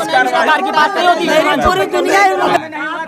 सरकार की बात नहीं होती है, पूरी दुनिया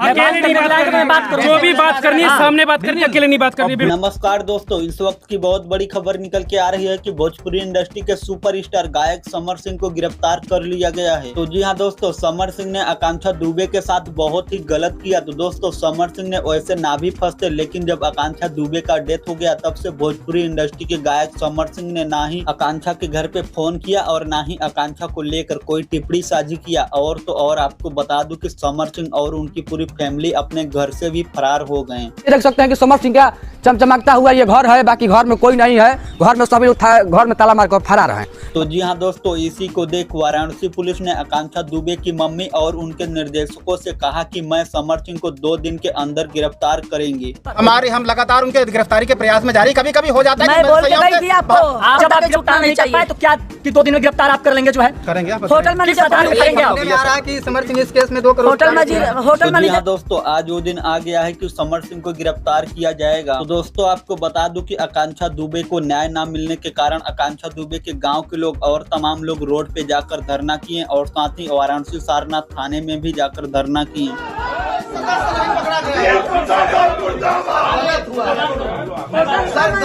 अकेले नहीं बात करो, जो भी बात करनी है सामने बात करनी है, अकेले नहीं बात करनी। नमस्कार दोस्तों, इस वक्त की बहुत बड़ी खबर निकल के आ रही है कि भोजपुरी इंडस्ट्री के सुपरस्टार गायक समर सिंह को गिरफ्तार कर लिया गया है। तो जी हाँ दोस्तों, समर सिंह ने आकांक्षा दुबे के साथ बहुत ही गलत किया। तो दोस्तों, समर सिंह ने वैसे ना भी फंसते, लेकिन जब आकांक्षा दुबे का डेथ हो गया तब से भोजपुरी इंडस्ट्री के गायक समर सिंह ने ना ही आकांक्षा के घर पे फोन किया और ना ही आकांक्षा को लेकर कोई टिप्पणी साझी किया। और तो और आपको बता दूं कि समर सिंह और उनकी पूरी फैमिली अपने घर से भी फरार हो गए। देख सकते हैं कि समर सिंह का चमचमाता हुआ ये घर है, बाकी घर में कोई नहीं है, घर में सभी घर में ताला मारकर फरार है। तो जी हाँ दोस्तों, इसी को देख वाराणसी पुलिस ने आकांक्षा दुबे की मम्मी और उनके निर्देशकों से कहा कि मैं समर सिंह को 2 दिन के अंदर गिरफ्तार करेंगे। हम लगातार उनके गिरफ्तारी के प्रयास में जारी। कभी कभी हो जाता है मैं बोल के गई थी आपको, जब आप गिरफ्तार नहीं कर पाए तो क्या कि 2 दिन में गिरफ्तार आप कर लेंगे, जो है करेंगे। होटल में कि समर सिंह इस केस में 2 करोड़ होटल में। हाँ दोस्तों, आज वो दिन आ गया है कि समर सिंह को गिरफ्तार किया जाएगा। तो दोस्तों, आपको बता दूं कि आकांक्षा दुबे को न्याय न मिलने के कारण आकांक्षा दुबे के गांव के लोग और तमाम लोग रोड पे जाकर धरना किए और साथ ही वाराणसी सारनाथ थाने में भी जाकर धरना किए।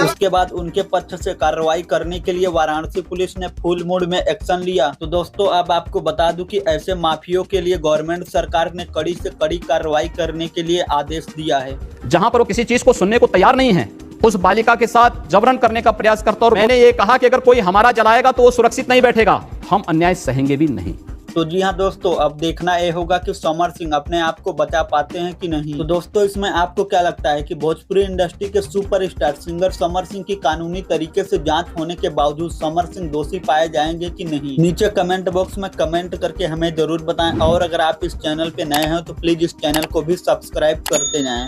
उसके बाद उनके पक्ष से कार्रवाई करने के लिए वाराणसी पुलिस ने फुल मूड में एक्शन लिया। तो दोस्तों, अब आपको बता दूं कि ऐसे माफियों के लिए गवर्नमेंट सरकार ने कड़ी से कड़ी कार्रवाई करने के लिए आदेश दिया है। जहां पर वो किसी चीज को सुनने को तैयार नहीं है, उस बालिका के साथ जबरन करने का प्रयास करता। और मैंने ये कहा कि अगर कोई हमारा जलाएगा तो वो सुरक्षित नहीं बैठेगा, हम अन्याय सहेंगे भी नहीं। तो जी हाँ दोस्तों, अब देखना ये होगा कि समर सिंह अपने आप को बचा पाते हैं कि नहीं। तो दोस्तों, इसमें आपको क्या लगता है कि भोजपुरी इंडस्ट्री के सुपरस्टार सिंगर समर सिंह की कानूनी तरीके से जांच होने के बावजूद समर सिंह दोषी पाए जाएंगे कि नहीं? नीचे कमेंट बॉक्स में कमेंट करके हमें जरूर बताएं। और अगर आप इस चैनल पे नए हैं तो प्लीज इस चैनल को भी सब्सक्राइब करते जाएं।